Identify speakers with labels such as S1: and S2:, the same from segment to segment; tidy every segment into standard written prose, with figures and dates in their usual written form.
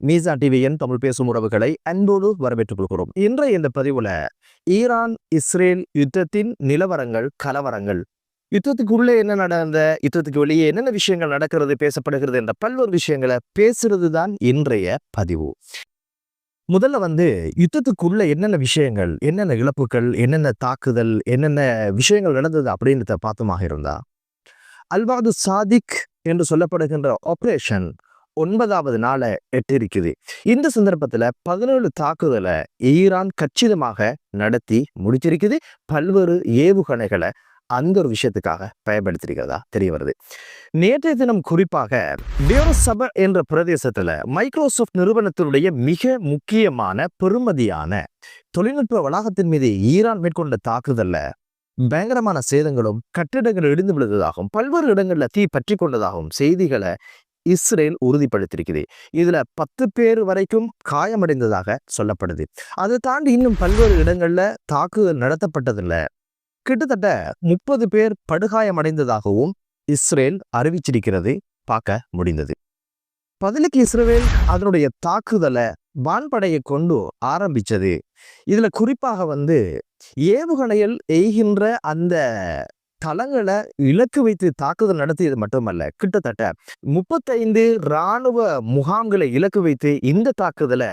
S1: மீசா டிவியின் தமிழ் பேசும் உறவுகளை அன்போடு வரவேற்றுக் கொள்கிறோம். இன்றைய இந்த பதிவுல ஈரான் இஸ்ரேல் யுத்தத்தின் நிலவரங்கள், கலவரங்கள், யுத்தத்துக்குள்ளே என்ன நடந்த, யுத்தத்துக்கு வெளியே என்னென்ன விஷயங்கள் நடக்கிறது, பேசப்படுகிறது என்ற பல்வேறு விஷயங்களை பேசுறது தான் இன்றைய பதிவு. முதல்ல யுத்தத்துக்குள்ள என்னென்ன விஷயங்கள், என்னென்ன இழப்புகள், என்னென்ன தாக்குதல், என்னென்ன விஷயங்கள் நடந்தது அப்படின்றத பார்த்தமாக இருந்தா, அல்வாது சாதிக் என்று சொல்லப்படுகின்ற ஆபரேஷன் 9வது நாளை எட்டிருக்குது. இந்த சந்தர்ப்பத்துல 17 தாக்குதலை ஈரான் கச்சிதமாக நடத்தி முடிச்சிருக்குது. பல்வேறு ஏவுகணைகளை அந்த ஒரு விஷயத்துக்காக பயன்படுத்திருக்கிறதா தெரிய வருது. நேற்றைய தினம் குறிப்பாக பேரோசப என்ற பிரதேசத்துல மைக்ரோசாஃப்ட் நிறுவனத்தினுடைய மிக முக்கியமான பெருமதியான தொழில்நுட்ப வளாகத்தின் மீது ஈரான் மேற்கொண்ட தாக்குதல்ல பயங்கரமான சேதங்களும், கட்டிடங்கள் இடிந்து விழுந்ததாகவும், பல்வேறு இடங்கள்ல தீ பற்றி கொண்டதாகவும் செய்திகளை இஸ்ரேல் உறுதிப்படுத்தியிருக்குது. இதுல 10 பேர் வரைக்கும் காயமடைந்ததாக சொல்லப்படுது. அதை தாண்டி இன்னும் பல்வேறு இடங்கள்ல தாக்குதல் நடத்தப்பட்டதில்ல கிட்டத்தட்ட 30 பேர் படுகாயமடைந்ததாகவும் இஸ்ரேல் அறிவிச்சிருக்கிறது பார்க்க முடிந்தது. பதிலுக்கு இஸ்ரேல் அதனுடைய தாக்குதலை வான்படையை கொண்டு ஆரம்பிச்சது. இதுல குறிப்பாக ஏவுகணையில் எய்கின்ற அந்த தளங்களை இலக்கு வைத்து தாக்குதல் நடத்தியது மட்டுமல்ல, கிட்டத்தட்ட 35 இராணுவ முகாம்களை இலக்கு வைத்து இந்த தாக்குதலை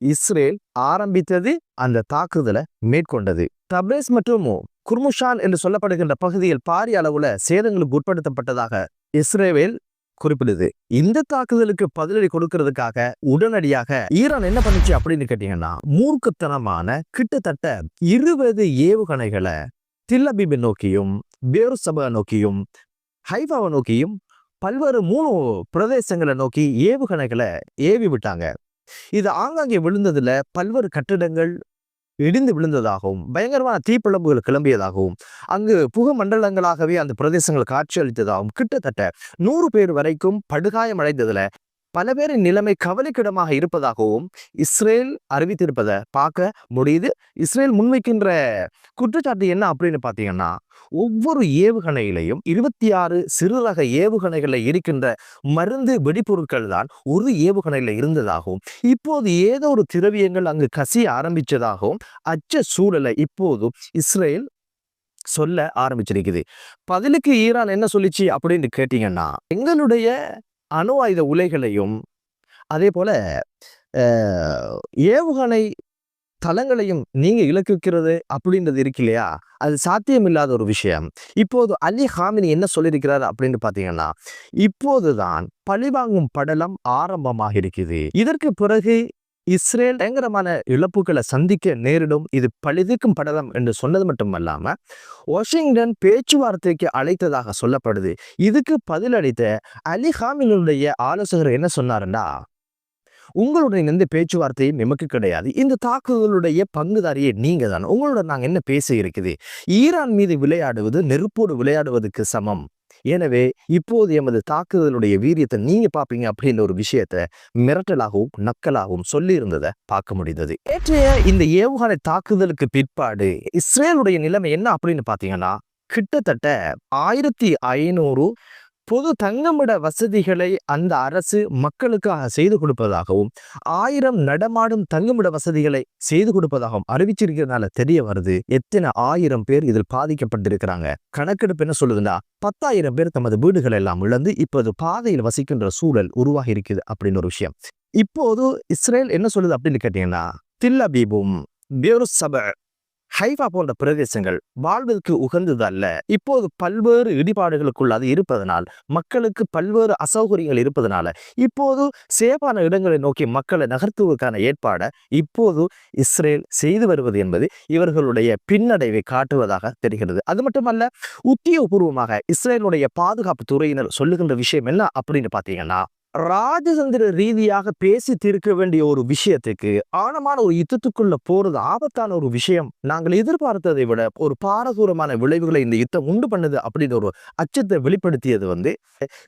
S1: இஸ்ரேல் ஆரம்பித்தது, அந்த தாக்குதலை மேற்கொண்டது. தப்ரேஸ் மற்றும் குர்முஷான் என்று சொல்லப்படுகின்ற பகுதியில் பாரிய அளவுல சேதங்களுக்கு உட்படுத்தப்பட்டதாக இஸ்ரேல் குறிப்பிடுது. இந்த தாக்குதலுக்கு பதிலடி கொடுக்கிறதுக்காக உடனடியாக ஈரான் என்ன பண்ணுச்சு அப்படின்னு கேட்டீங்கன்னா, மூர்க்கத்தனமான கிட்டத்தட்ட 20 ஏவுகணைகளை தில் அபீபை நோக்கியும், பேருசபா நோக்கியும், ஹைஃபாவை நோக்கியும், பல்வேறு 3 பிரதேசங்களை நோக்கி ஏவுகணைகளை ஏவி விட்டாங்க. இது ஆங்காங்கே விழுந்ததுல பல்வேறு கட்டிடங்கள் இடிந்து விழுந்ததாகவும், பயங்கரமான தீப்பிழம்புகள் கிளம்பியதாகவும், அங்கு புக மண்டலங்களாகவே அந்த பிரதேசங்கள் காட்சியளித்ததாகவும், கிட்டத்தட்ட 100 பேர் வரைக்கும் படுகாயமடைந்ததுல பல பேரின் நிலைமை கவலைக்கிடமாக இருப்பதாகவும் இஸ்ரேல் அறிவித்திருப்பதை பார்க்க முடியுது. இஸ்ரேல் முன்வைக்கின்ற குற்றச்சாட்டு என்ன அப்படின்னு பார்த்தீங்கன்னா, ஒவ்வொரு ஏவுகணையிலையும் 26 சிறு ரக ஏவுகணைகளை இருக்கின்ற மருந்து வெடிப்பொருட்கள் தான் ஒரு ஏவுகணையில இருந்ததாகவும், இப்போது ஏதோ ஒரு திரவியங்கள் அங்கு கசிய ஆரம்பிச்சதாகவும் அச்ச சூழலை இப்போது இஸ்ரேல் சொல்ல ஆரம்பிச்சிருக்குது. பதிலுக்கு ஈரான் என்ன சொல்லிச்சு அப்படின்னு கேட்டீங்கன்னா, எங்களுடைய அணு ஆயுத உலைகளையும் அதே போல ஏவுகணை தளங்களையும் நீங்க இலக்குகிறது அப்படின்றது இருக்கு இல்லையா, அது சாத்தியமில்லாத ஒரு விஷயம். இப்போது அலி ஹாமினி என்ன சொல்லியிருக்கிறார் அப்படின்னு பாத்தீங்கன்னா, இப்போதுதான் பழிவாங்கும் படலம் ஆரம்பமாக இருக்குது. இதற்கு பிறகு இஸ்ரேல் பயங்கரமான இழப்புகளை சந்திக்க நேரிடும், இது பழிதீர்க்கும் படலம் என்று சொன்னது மட்டுமல்லாம வாஷிங்டன் பேச்சுவார்த்தைக்கு அழைத்ததாக சொல்லப்படுது. இதுக்கு பதிலளித்த அலி ஹாமினுடைய ஆலோசகர் என்ன சொன்னாருன்னா, உங்களுடைய எந்த பேச்சுவார்த்தையும் நமக்கு கிடையாது, இந்த தாக்குதலுடைய பங்குதாரியே நீங்க தான், உங்களோட நாங்க என்ன பேச இருக்குது, ஈரான் மீது விளையாடுவது நெருப்போடு விளையாடுவதற்கு சமம், எனவே இப்போது எமது தாக்குதலுடைய வீரியத்தை நீங்க பாப்பீங்க அப்படின்ற ஒரு விஷயத்த மிரட்டலாகவும் நக்கலாகவும் சொல்லி இருந்ததை பார்க்க முடிந்தது. நேற்றைய இந்த ஏவுகணை தாக்குதலுக்கு பிற்பாடு இஸ்ரேலுடைய நிலைமை என்ன அப்படின்னு பாத்தீங்கன்னா, கிட்டத்தட்ட 1500 பொது தங்குமிட வசதிகளை அந்த அரசு மக்களுக்காக செய்து கொடுப்பதாகவும், 1000 நடமாடும் தங்குமிட வசதிகளை செய்து கொடுப்பதாகவும் அறிவிச்சிருக்கிறதுனால தெரிய வருது எத்தனை 1000 பேர் இதில் பாதிக்கப்பட்டிருக்கிறாங்க. கணக்கெடுப்பு என்ன சொல்லுதுன்னா, 10,000 பேர் தமது வீடுகள் எல்லாம் இழந்து இப்போது பாதையில் வசிக்கின்ற சூழல் உருவாகி இருக்குது அப்படின்னு ஒரு விஷயம். இப்போது இஸ்ரேல் என்ன சொல்லுது அப்படின்னு கேட்டீங்கன்னா, தில் அபீபும் பேருசபா ஹைஃபா போன்ற பிரதேசங்கள் வாழ்வதற்கு உகந்தது அல்ல. இப்போது பல்வேறு இடிபாடுகளுக்குள் அது இருப்பதனால், மக்களுக்கு பல்வேறு அசௌகரியங்கள் இருப்பதனால இப்போது சேஃபான இடங்களை நோக்கி மக்களை நகர்த்துவதற்கான ஏற்பாடை இப்போது இஸ்ரேல் செய்து வருவது என்பது இவர்களுடைய பின்னடைவை காட்டுவதாக தெரிகிறது. அது மட்டுமல்ல, உத்தியோகபூர்வமாக இஸ்ரேலுடைய பாதுகாப்பு துறையினர் சொல்லுகின்ற விஷயம் என்ன அப்படின்னு பார்த்தீங்கன்னா, ராஜதந்திர ரீதியாக பேசி தீர்க்க வேண்டிய ஒரு விஷயத்துக்கு ஆழமான ஒரு யுத்தத்துக்குள்ள போறது ஆபத்தான ஒரு விஷயம், நாங்கள் எதிர்பார்த்ததை விட ஒரு பாரதூரமான விளைவுகளை இந்த யுத்தம் உண்டு பண்ணுது அப்படின்னு ஒரு அச்சத்தை வெளிப்படுத்தியது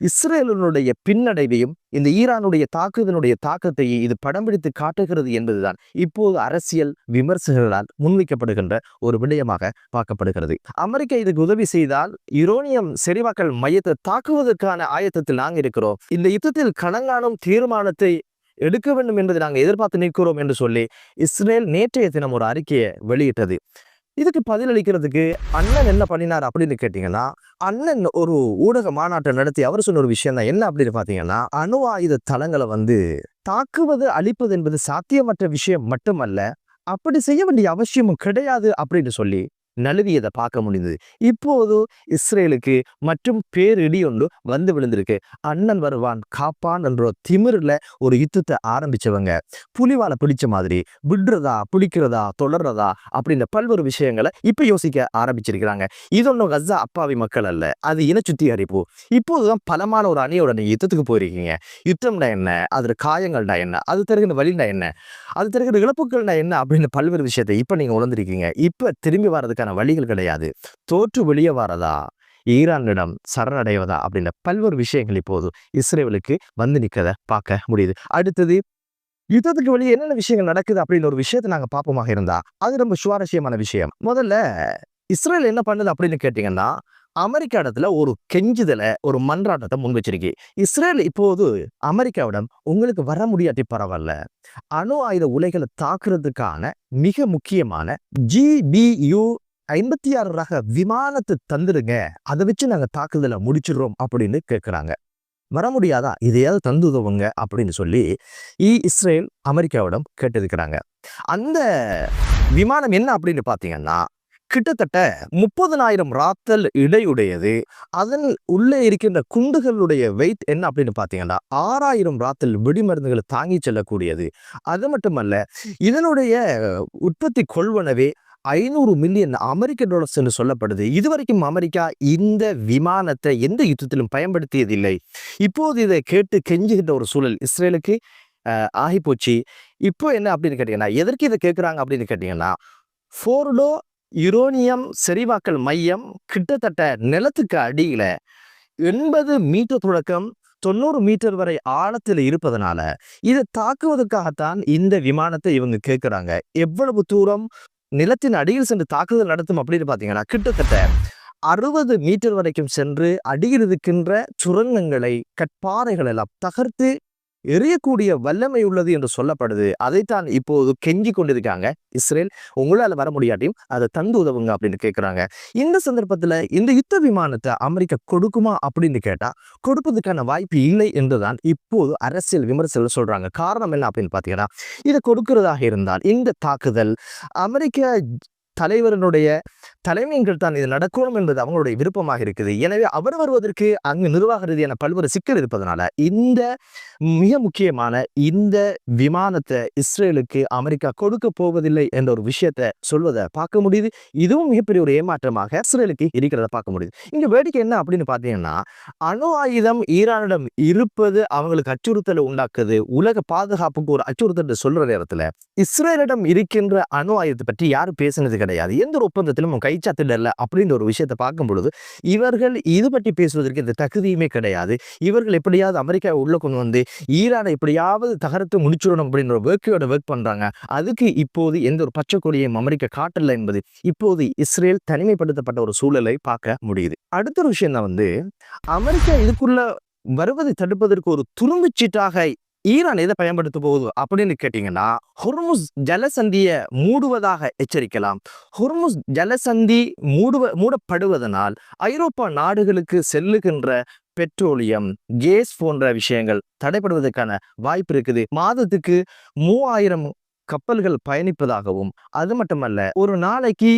S1: இஸ்ரேலினுடைய பின்னடைவையும் இந்த ஈரானுடைய தாக்குதலுடைய தாக்கத்தை இது படம் பிடித்து காட்டுகிறது என்பதுதான் இப்போது அரசியல் விமர்சகர்களால் முன்வைக்கப்படுகின்ற ஒரு விடயமாக பார்க்கப்படுகிறது. அமெரிக்கா இதுக்கு உதவி செய்தால் யுரேனியம் செறிவாக்கல் மையத்தை தாக்குவதற்கான ஆயத்தத்தில் நாங்கள் இருக்கிறோம். இந்த யுத்தத்தில் கணங்காணும் தீர்மானத்தை எடுக்க வேண்டும் என்பதை நாங்கள் எதிர்பார்த்து நிற்கிறோம் என்று சொல்லி இஸ்ரேல் நேற்றைய தினம் ஒரு அறிக்கையை வெளியிட்டது. இதுக்கு பதிலளிக்கிறதுக்கு அண்ணன் என்ன பண்ணினார் அப்படின்னு கேட்டீங்கன்னா, அண்ணன் ஒரு ஊடக மாநாட்டை நடத்தி அவர் சொன்ன ஒரு விஷயம் தான். என்ன அப்படின்னு பாத்தீங்கன்னா, அணு ஆயுத தளங்களை தாக்குவது அழிப்பது என்பது சாத்தியமற்ற விஷயம் மட்டுமல்ல, அப்படி செய்ய வேண்டிய அவசியமும் கிடையாது அப்படின்னு சொல்லி நழுவியதை பார்க்க முடிந்தது. இப்போது இஸ்ரேலுக்கு மற்றும் பேரிடி ஒன்று வந்து விழுந்திருக்கு. அண்ணன் வருவான் காப்பான் என்ற திமிரில் ஒரு யுத்தத்தை ஆரம்பிச்சவங்க புலிவால பிடிச்ச மாதிரி விடுறதா பிடிக்கிறதா தொடர்றதா அப்படின்ற பல்வேறு விஷயங்களை இப்ப யோசிக்க ஆரம்பிச்சிருக்கிறாங்க. இது ஒன்றும் கஸா அப்பாவி மக்கள் அல்ல, அது இன சுத்திகரிப்பு. இப்போதுதான் பலமான ஒரு அணியோட நீங்க யுத்தத்துக்கு போயிருக்கீங்க. யுத்தம்னா என்ன, அதுல காயங்கள்னா என்ன, அது தருகிற வழினா என்ன, அது தருகிற இழப்புகள்னா என்ன அப்படின்னு பல்வேறு விஷயத்தை இப்ப நீங்க உணர்ந்திருக்கீங்க. இப்ப திரும்பி வர்றதுக்கான வழிகள் கிடையாது. தோற்று வெளியே வரதா, ஈரானிடம் சரணடைவதா அப்படின்ற பல்வேறு விஷயங்கள் இப்போது இஸ்ரேலுக்கு வந்து நிற்கத பார்க்க முடியுது. அடுத்தது யுத்தத்துக்கு வெளியே என்னென்ன விஷயங்கள் நடக்குது அப்படின்னு ஒரு விஷயத்தை நாங்க பார்ப்போமாக இருந்தா அது ரொம்ப சுவாரஸ்யமான விஷயம். முதல்ல இஸ்ரேல் என்ன பண்ணுது அப்படின்னு கேட்டீங்கன்னா, அமெரிக்கா இடத்துல ஒரு கெஞ்சுதலை ஒரு மன்றாட்டத்தை முன் வச்சிருக்கு. இஸ்ரேல் இப்போது அமெரிக்காவிடம் உங்களுக்கு வர முடியாட்டி பரவாயில்ல, அணு ஆயுத உலைகளை தாக்குறதுக்கான மிக முக்கியமான GBU 56 ரக விமானத்தை தந்துருங்க, அதை வச்சு நாங்க தாக்குதலை முடிச்சிடுறோம் அப்படின்னு கேட்கிறாங்க. வர முடியாதா, இதையாவது தந்துதவுங்க அப்படின்னு சொல்லி இஸ்ரேல் அமெரிக்காவிடம் கேட்டிருக்கிறாங்க. அந்த விமானம் என்ன அப்படின்னு பாத்தீங்கன்னா, கிட்டத்தட்ட 30,000 ராத்தல் இடையுடையது. அதன் உள்ளே இருக்கின்ற குண்டுகளுடைய வெயிட் என்ன அப்படின்னு பாத்தீங்கன்னா 6,000 ராத்தல் வெடிமருந்துகளை தாங்கி செல்லக்கூடியது. அது மட்டுமல்ல, இதனுடைய உற்பத்தி கொள்வனவே 500 மில்லியன் அமெரிக்க டாலர்ஸ் என்று சொல்லப்படுது. இதுவரைக்கும் அமெரிக்கா இந்த விமானத்தை எந்த யுத்தத்திலும் பயன்படுத்தியதில்லை. இப்போது இதை கேட்டு கெஞ்சுகின்ற ஒரு சூழல் இஸ்ரேலுக்கு ஆகிப்போச்சு. இப்போ என்ன அப்படின்னு கேட்டீங்கன்னா, எதற்கு இதை கேட்குறாங்க அப்படின்னு கேட்டீங்கன்னா, ஃபோர்டோ யுரேனியம் செறிவாக்கல் மையம் கிட்டத்தட்ட நிலத்துக்கு அடியில 80 மீட்டர் தொடக்கம் 90 மீட்டர் வரை ஆழத்தில் இருப்பதனால இதை தாக்குவதற்காகத்தான் இந்த விமானத்தை இவங்க கேட்கிறாங்க. எவ்வளவு தூரம் நிலத்தின் அடியில் சென்று தாக்குதல் நடத்தும் அப்படின்னு பாத்தீங்கன்னா, கிட்டத்தட்ட 60 மீட்டர் வரைக்கும் சென்று அடியில் இருக்கின்ற சுரங்கங்களை கற்பாறைகள் எல்லாம் தகர்த்து எரியக்கூடிய வல்லமை உள்ளது என்று சொல்லப்படுது. அதைத்தான் இப்போது கெஞ்சி கொண்டிருக்காங்க இஸ்ரேல். உங்களால வர முடியாட்டியும் அதை தந்து உதவுங்க அப்படின்னு கேட்கிறாங்க. இந்த சந்தர்ப்பத்துல இந்த யுத்த விமானத்தை அமெரிக்கா கொடுக்குமா அப்படின்னு கேட்டா கொடுப்பதற்கான வாய்ப்பு இல்லை என்றுதான் இப்போது அரசியல் விமர்சகர்கள் சொல்றாங்க. காரணம் என்ன அப்படின்னு பாத்தீங்கன்னா, இதை கொடுக்கிறதாக இருந்தால் இந்த தாக்குதல் அமெரிக்க தலைவரனுடைய தலைமையின் தான் இது நடக்கணும் என்பது அவங்களுடைய விருப்பமாக இருக்குது. எனவே அவர் வருவதற்கு அங்கு நிர்வாக ரீதியான பல்வேறு சிக்கல் இருப்பதனால இந்த மிக முக்கியமான இந்த விமானத்தை இஸ்ரேலுக்கு அமெரிக்கா கொடுக்க போவதில்லை என்ற ஒரு விஷயத்தை சொல்வதை பார்க்க முடியுது. இதுவும் மிகப்பெரிய ஒரு ஏமாற்றமாக இஸ்ரேலுக்கு இருக்கிறத பார்க்க முடியுது. இங்க வேடிக்கை என்ன அப்படின்னு பாத்தீங்கன்னா, அணு ஆயுதம் ஈரானிடம் இருப்பது அவங்களுக்கு அச்சுறுத்தலை உண்டாக்குது, உலக பாதுகாப்புக்கு ஒரு அச்சுறுத்தல் சொல்ற நேரத்துல இஸ்ரேலிடம் இருக்கின்ற அணு ஆயுதத்தை பற்றி யாரும் பேசினது கிடையாது. எந்த ஒரு ஒப்பந்தத்திலும் கைச்சாத்திடல அப்படின்ற ஒரு விஷயத்தை பார்க்கும் பொழுது இவர்கள் இது பற்றி பேசுவதற்கு இந்த தகுதியுமே கிடையாது. இவர்கள் எப்படியாவது அமெரிக்கா உள்ள கொண்டு வந்து ஈரானை எப்படியாவது தகரத்தை முடிச்சிடணும் அப்படின்ற ஒர்க் பண்றாங்க. அதுக்கு இப்போது எந்த ஒரு பச்சை கொடியையும் அமெரிக்கா காட்டல என்பது இப்போது இஸ்ரேல் தனிமைப்படுத்தப்பட்ட ஒரு சூழலை பார்க்க முடியுது. அடுத்த ஒரு விஷயம் தான் அமெரிக்கா இதுக்குள்ள வருவதை தடுப்பதற்கு ஒரு துரும்புச்சீட்டாக ஈரான் எதை பயன்படுத்த போகுது அப்படின்னு கேட்டீங்கன்னா, ஹொர்முஸ் ஜலசந்தியை மூடுவதாக எச்சரிக்கலாம். ஹொர்முஸ் ஜலசந்தி மூடப்படுவதனால் ஐரோப்பா நாடுகளுக்கு செல்லுகின்ற பெட்ரோலியம் கேஸ் போன்ற விஷயங்கள் தடைப்படுவதற்கான வாய்ப்பு இருக்குது. மாதத்துக்கு 3000 கப்பல்கள் பயணிப்பதாகவும், அது மட்டுமல்ல ஒரு நாளைக்கு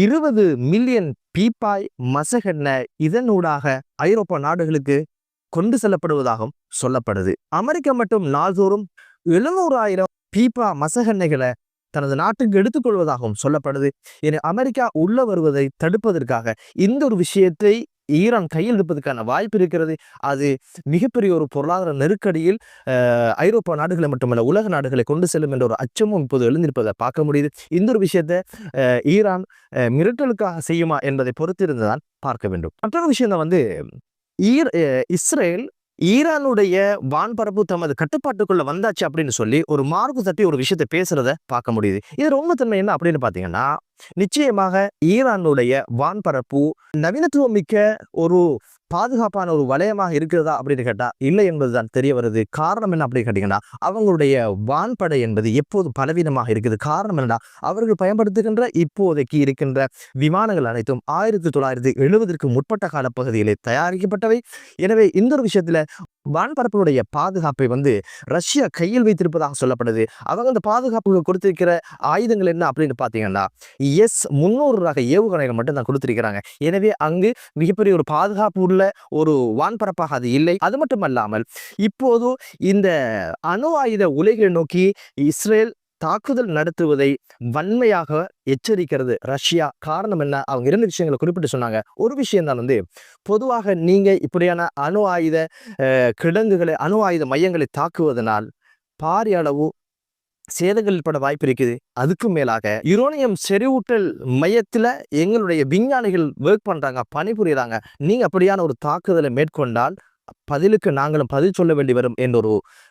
S1: 20 மில்லியன் பீப்பாய் மசகெண்ணெய் இதனூடாக ஐரோப்பா நாடுகளுக்கு கொண்டு செல்லப்படுவதாகவும் சொல்லப்படுது. அமெரிக்கா மட்டும் நாள்தோறும் 700,000 பீப்பா மசகெண்ணெய்களை தனது நாட்டுக்கு எடுத்துக்கொள்வதாகவும் சொல்லப்படுது. என அமெரிக்கா உள்ள வருவதை தடுப்பதற்காக இந்த ஒரு விஷயத்தை ஈரான் கையில் இருப்பதற்கான வாய்ப்பு இருக்கிறது. அது மிகப்பெரிய ஒரு பொருளாதார நெருக்கடியில் ஐரோப்பா நாடுகளை மட்டுமல்ல உலக நாடுகளை கொண்டு செல்லும் என்ற ஒரு அச்சமும் இப்போது எழுந்திருப்பதை பார்க்க முடியுது. இந்த ஒரு விஷயத்தை ஈரான் மிரட்டலுக்காக செய்யுமா என்பதை பொறுத்திருந்துதான் பார்க்க வேண்டும். மற்றொரு விஷயம் தான் இஸ்ரேல் ஈரானுடைய வான்பரப்பு தமது கட்டுப்பாட்டுக்குள்ள வந்தாச்சு அப்படின்னு சொல்லி ஒரு மார்பு தட்டி ஒரு விஷயத்தை பேசுறத பார்க்க முடியுது. இது உண்மைத்தன்மை என்ன அப்படின்னு பாத்தீங்கன்னா, நிச்சயமாக ஈரானுடைய வான்பரப்பு நவீனத்துவம் மிக்க ஒரு பாதுகாப்பான ஒரு வலயமாக இருக்கிறதா அப்படின்னு கேட்டா இல்லை என்பதுதான் தெரிய வருது. காரணம் என்ன அப்படின்னு கேட்டீங்கன்னா, அவங்களுடைய வான்படை என்பது எப்போது பலவீனமாக இருக்குது. காரணம் என்னன்னா, அவர்கள் பயன்படுத்துகின்ற இப்போதைக்கு இருக்கின்ற விமானங்கள் அனைத்தும் 1970ற்கு முற்பட்ட காலப்பகுதியிலே தயாரிக்கப்பட்டவை. எனவே இந்த ஒரு விஷயத்துல வான்பரப்பினுடைய பாதுகாப்பை ரஷ்யா கையில் வைத்திருப்பதாக சொல்லப்படுது. அவங்க அந்த பாதுகாப்புக்கு கொடுத்திருக்கிற ஆயுதங்கள் என்ன அப்படின்னு பார்த்தீங்கன்னா, S-300 ரக ஏவுகணைகள் மட்டும் தான் கொடுத்திருக்கிறாங்க. எனவே அங்கு மிகப்பெரிய ஒரு பாதுகாப்பு உள்ள ஒரு வான்பரப்பாக அது இல்லை. அது மட்டுமல்லாமல் இப்போது இந்த அணு ஆயுத உலகை நோக்கி இஸ்ரேல் தாக்குதல் நடத்துவதை வன்மையாக எச்சரிக்கிறது ரஷ்யா. காரணம் என்ன? அவங்க 2 விஷயங்களை குறிப்பிட்டு சொன்னாங்க. ஒரு விஷயம் தான் பொதுவாக நீங்க இப்படியான அணு ஆயுத கிடங்குகளை, அணு ஆயுத மையங்களை தாக்குவதனால் பாரிய அளவு சேதங்கள் ஏற்பட வாய்ப்பு இருக்குது. அதுக்கும் மேலாக யுரேனியம் செறிவூட்டல் மையத்துல எங்களுடைய விஞ்ஞானிகள் ஒர்க் பண்றாங்க, பணிபுரியுறாங்க. நீங்க அப்படியான ஒரு தாக்குதலை மேற்கொண்டால் பதிலுக்கு நாங்களும் பதில் சொல்ல வேண்டி வரும் என்ற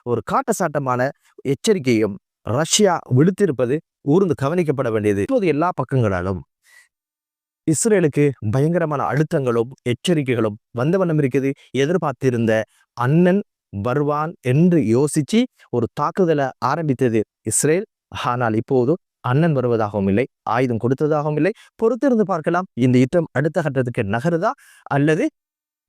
S1: ஒரு காட்டசாட்டமான எச்சரிக்கையும் ரஷ்யா விடுத்திருப்பது ஊர்ந்து கவனிக்கப்பட வேண்டியது. இப்போது எல்லா பக்கங்களாலும் இஸ்ரேலுக்கு பயங்கரமான அழுத்தங்களும் எச்சரிக்கைகளும் வந்த வண்ணம் இருக்குது. எதிர்பார்த்திருந்த அண்ணன் வருவான் என்று யோசிச்சு ஒரு தாக்குதலை ஆரம்பித்தது இஸ்ரேல். ஆனால் இப்போது அண்ணன் வருவதாகவும் இல்லை, ஆயுதம் கொடுத்ததாகவும் இல்லை. பொறுத்திருந்து பார்க்கலாம், இந்த யுத்தம் அடுத்த கட்டத்துக்கு நகருதா அல்லது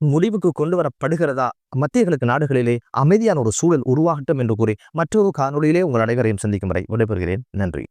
S1: முடிவுக்கு கொண்டு வரப்படுகிறதா? மத்திய கிழக்கு நாடுகளிலே அமைதியான ஒரு சூழல் உருவாகட்டும் என்று கூறி மற்றொரு காணொளியிலே உங்கள் அனைவரையும் சந்திக்கும் வரை விடைபெறுகிறேன். நன்றி.